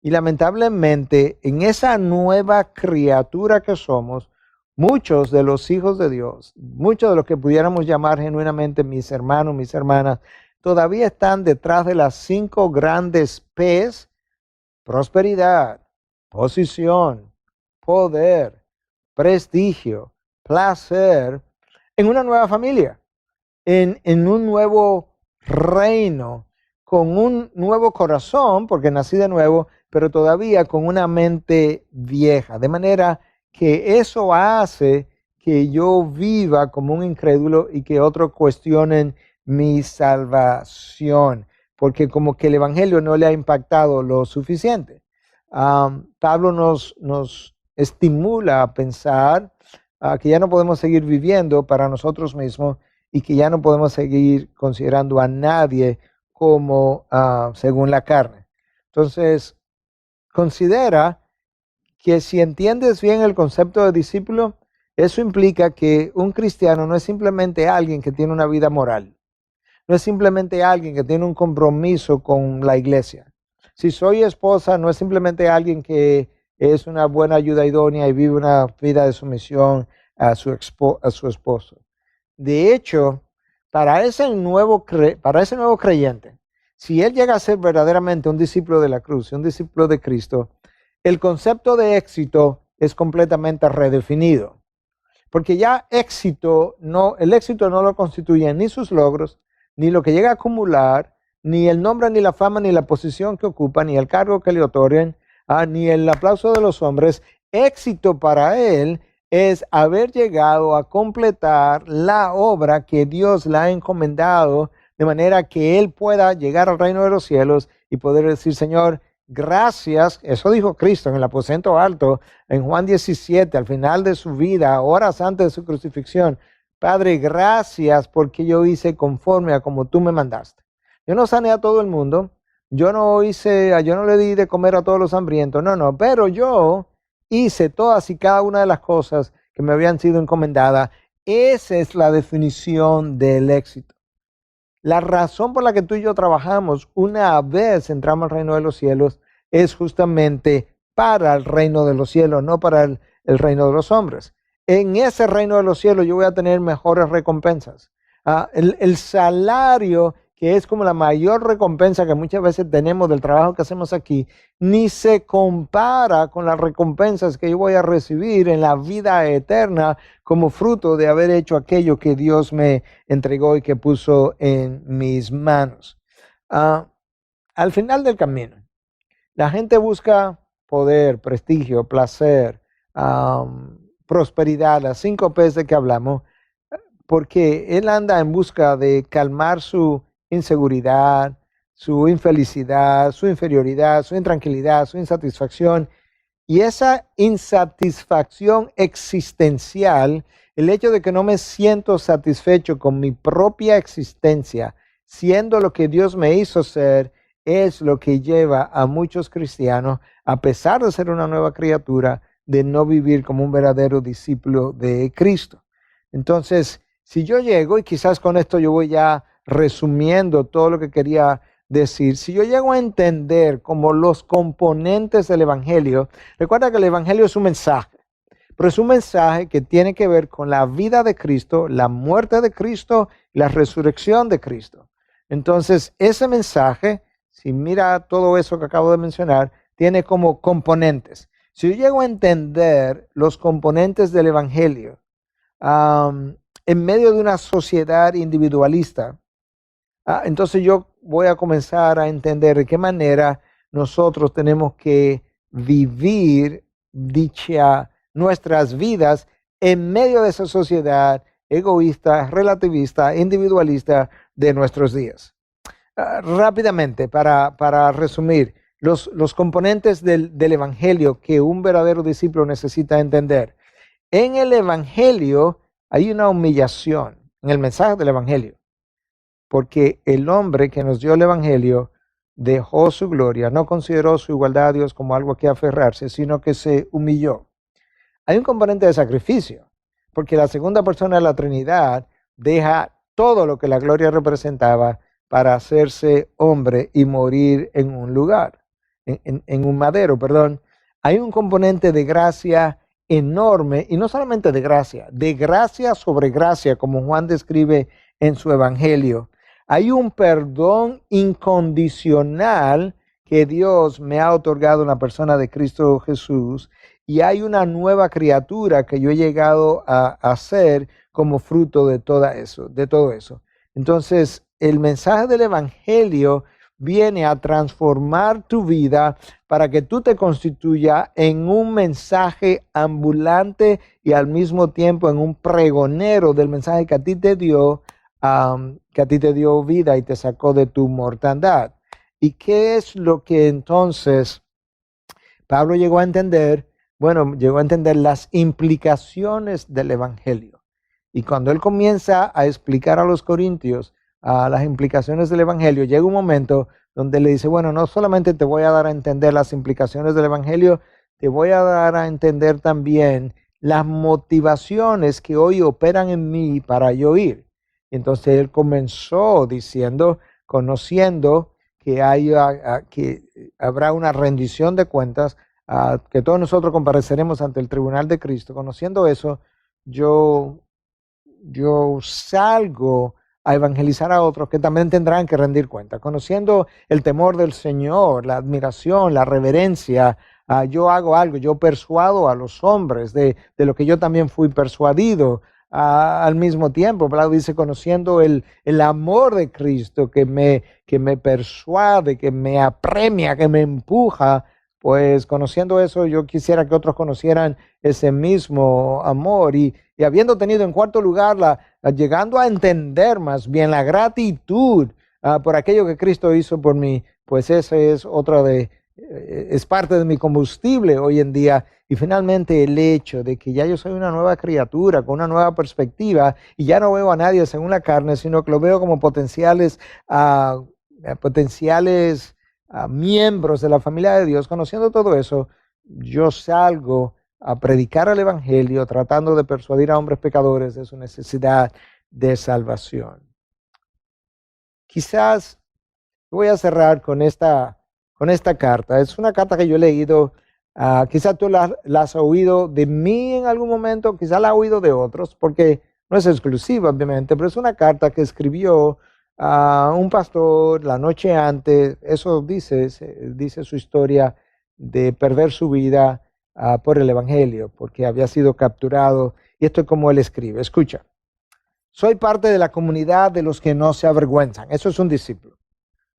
Y lamentablemente en esa nueva criatura que somos, muchos de los hijos de Dios, muchos de los que pudiéramos llamar genuinamente mis hermanos, mis hermanas, todavía están detrás de las 5 grandes P's: prosperidad, posición, poder, prestigio, placer, en una nueva familia, en un nuevo reino, con un nuevo corazón, porque nací de nuevo, pero todavía con una mente vieja. De manera que eso hace que yo viva como un incrédulo y que otros cuestionen mi salvación, porque como que el evangelio no le ha impactado lo suficiente. Pablo nos estimula a pensar que ya no podemos seguir viviendo para nosotros mismos y que ya no podemos seguir considerando a nadie como según la carne. Entonces, considera que si entiendes bien el concepto de discípulo, eso implica que un cristiano no es simplemente alguien que tiene una vida moral, no es simplemente alguien que tiene un compromiso con la iglesia. Si soy esposa, no es simplemente alguien que es una buena ayuda idónea y vive una vida de sumisión a su esposo. De hecho, para ese nuevo creyente, si él llega a ser verdaderamente un discípulo de la cruz, un discípulo de Cristo, el concepto de éxito es completamente redefinido. Porque ya el éxito no lo constituyen ni sus logros, ni lo que llega a acumular, ni el nombre, ni la fama, ni la posición que ocupa, ni el cargo que le otorguen, ni el aplauso de los hombres. Éxito para él es haber llegado a completar la obra que Dios le ha encomendado de manera que él pueda llegar al reino de los cielos y poder decir, Señor, gracias. Eso dijo Cristo en el aposento alto, en Juan 17, al final de su vida, horas antes de su crucifixión. Padre, gracias porque yo hice conforme a como tú me mandaste. Yo no sané a todo el mundo, yo no le di de comer a todos los hambrientos, no, pero yo hice todas y cada una de las cosas que me habían sido encomendadas. Esa es la definición del éxito. La razón por la que tú y yo trabajamos una vez entramos al reino de los cielos es justamente para el reino de los cielos, no para el reino de los hombres. En ese reino de los cielos yo voy a tener mejores recompensas. El salario, que es como la mayor recompensa que muchas veces tenemos del trabajo que hacemos aquí, ni se compara con las recompensas que yo voy a recibir en la vida eterna como fruto de haber hecho aquello que Dios me entregó y que puso en mis manos. Al final del camino, la gente busca poder, prestigio, placer, prosperidad, las 5 P's de que hablamos, porque él anda en busca de calmar su inseguridad, su infelicidad, su inferioridad, su intranquilidad, su insatisfacción. Y esa insatisfacción existencial, el hecho de que no me siento satisfecho con mi propia existencia, siendo lo que Dios me hizo ser, es lo que lleva a muchos cristianos, a pesar de ser una nueva criatura, de no vivir como un verdadero discípulo de Cristo. Entonces, si yo llego, y quizás con esto yo voy ya resumiendo todo lo que quería decir, si yo llego a entender como los componentes del Evangelio, recuerda que el Evangelio es un mensaje, pero es un mensaje que tiene que ver con la vida de Cristo, la muerte de Cristo, la resurrección de Cristo. Entonces, ese mensaje, si mira todo eso que acabo de mencionar, tiene como componentes. Si yo llego a entender los componentes del Evangelio en medio de una sociedad individualista, entonces yo voy a comenzar a entender de qué manera nosotros tenemos que vivir nuestras vidas en medio de esa sociedad egoísta, relativista, individualista de nuestros días. Rápidamente, para resumir, los componentes del Evangelio que un verdadero discípulo necesita entender. En el Evangelio hay una humillación, en el mensaje del Evangelio, porque el hombre que nos dio el Evangelio dejó su gloria, no consideró su igualdad a Dios como algo a que aferrarse, sino que se humilló. Hay un componente de sacrificio, porque la segunda persona de la Trinidad deja todo lo que la gloria representaba para hacerse hombre y morir en un lugar, en un madero, perdón. Hay un componente de gracia enorme, y no solamente de gracia sobre gracia, como Juan describe en su Evangelio. Hay un perdón incondicional que Dios me ha otorgado en la persona de Cristo Jesús, y hay una nueva criatura que yo he llegado a ser como fruto de todo eso. Entonces, el mensaje del Evangelio viene a transformar tu vida para que tú te constituyas en un mensaje ambulante y al mismo tiempo en un pregonero del mensaje que a ti te dio, vida y te sacó de tu mortandad. ¿Y qué es lo que entonces Pablo llegó a entender? Bueno, llegó a entender las implicaciones del Evangelio. Y cuando él comienza a explicar a los corintios las implicaciones del Evangelio, llega un momento donde le dice, bueno, no solamente te voy a dar a entender las implicaciones del Evangelio, te voy a dar a entender también las motivaciones que hoy operan en mí para yo ir. Entonces él comenzó diciendo, conociendo que habrá una rendición de cuentas, que todos nosotros compareceremos ante el tribunal de Cristo. Conociendo eso, yo salgo a evangelizar a otros que también tendrán que rendir cuenta. Conociendo el temor del Señor, la admiración, la reverencia, yo hago algo, yo persuado a los hombres de lo que yo también fui persuadido. Al mismo tiempo, Pablo dice, conociendo el amor de Cristo que me persuade, que me apremia, que me empuja, pues conociendo eso, yo quisiera que otros conocieran ese mismo amor. Y Y habiendo tenido en cuarto lugar, llegando a entender más bien la gratitud por aquello que Cristo hizo por mí, pues ese es es parte de mi combustible hoy en día. Y finalmente el hecho de que ya yo soy una nueva criatura, con una nueva perspectiva, y ya no veo a nadie según la carne, sino que lo veo como potenciales miembros de la familia de Dios. Conociendo todo eso, yo salgo a predicar el evangelio, tratando de persuadir a hombres pecadores de su necesidad de salvación. Quizás voy a cerrar con esta carta. Es una carta que yo he leído. Quizás tú la has oído de mí en algún momento, quizás la has oído de otros, porque no es exclusiva, obviamente, pero es una carta que escribió un pastor la noche antes. Eso dice su historia de perder su vida por el evangelio, porque había sido capturado. Y esto es como él escribe. Escucha: soy parte de la comunidad de los que no se avergüenzan. Eso es un discípulo.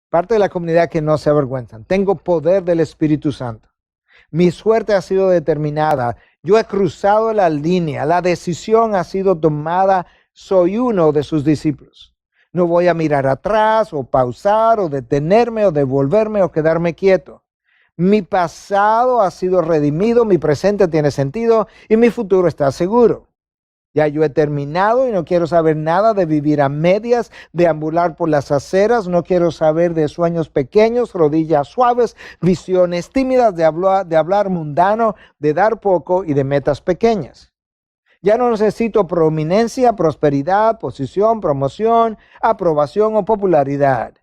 Parte de la comunidad que no se avergüenzan. Tengo poder del Espíritu Santo. Mi suerte ha sido determinada. Yo he cruzado la línea. La decisión ha sido tomada. Soy uno de sus discípulos. No voy a mirar atrás o pausar o detenerme o devolverme o quedarme quieto. Mi pasado ha sido redimido, mi presente tiene sentido y mi futuro está seguro. Ya yo he terminado y no quiero saber nada de vivir a medias, de ambular por las aceras. No quiero saber de sueños pequeños, rodillas suaves, visiones tímidas, de hablar mundano, de dar poco y de metas pequeñas. Ya no necesito prominencia, prosperidad, posición, promoción, aprobación o popularidad.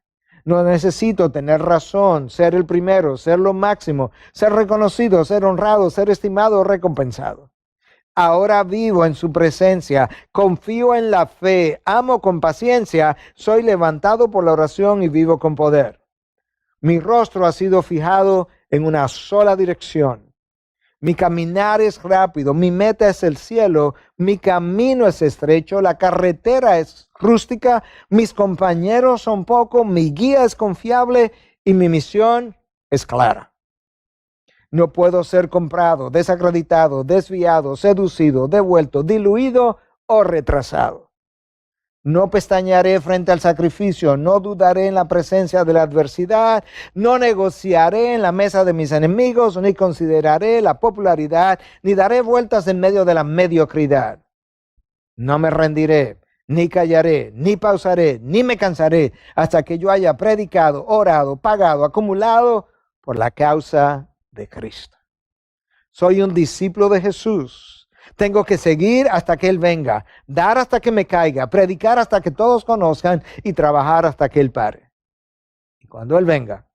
No necesito tener razón, ser el primero, ser lo máximo, ser reconocido, ser honrado, ser estimado o recompensado. Ahora vivo en su presencia, confío en la fe, amo con paciencia, soy levantado por la oración y vivo con poder. Mi rostro ha sido fijado en una sola dirección. Mi caminar es rápido, mi meta es el cielo, mi camino es estrecho, la carretera es rústica, mis compañeros son pocos, mi guía es confiable y mi misión es clara. No puedo ser comprado, desacreditado, desviado, seducido, devuelto, diluido o retrasado. No pestañearé frente al sacrificio, no dudaré en la presencia de la adversidad, no negociaré en la mesa de mis enemigos, ni consideraré la popularidad, ni daré vueltas en medio de la mediocridad. No me rendiré, ni callaré, ni pausaré, ni me cansaré, hasta que yo haya predicado, orado, pagado, acumulado por la causa de Cristo. Soy un discípulo de Jesús. Tengo que seguir hasta que Él venga, dar hasta que me caiga, predicar hasta que todos conozcan y trabajar hasta que Él pare. Y cuando Él venga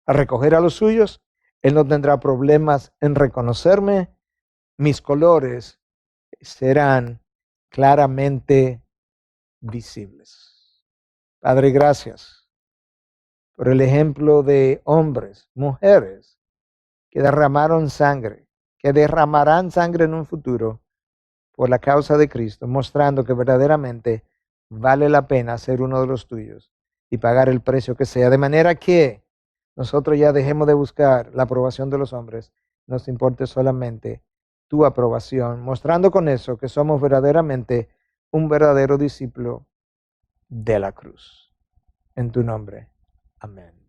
a recoger a los suyos, Él no tendrá problemas en reconocerme. Mis colores serán claramente visibles. Padre, gracias por el ejemplo de hombres, mujeres que derramaron sangre, que derramarán sangre en un futuro por la causa de Cristo, mostrando que verdaderamente vale la pena ser uno de los tuyos y pagar el precio que sea, de manera que nosotros ya dejemos de buscar la aprobación de los hombres, nos importe solamente tu aprobación, mostrando con eso que somos verdaderamente un verdadero discípulo de la cruz. En tu nombre. Amén.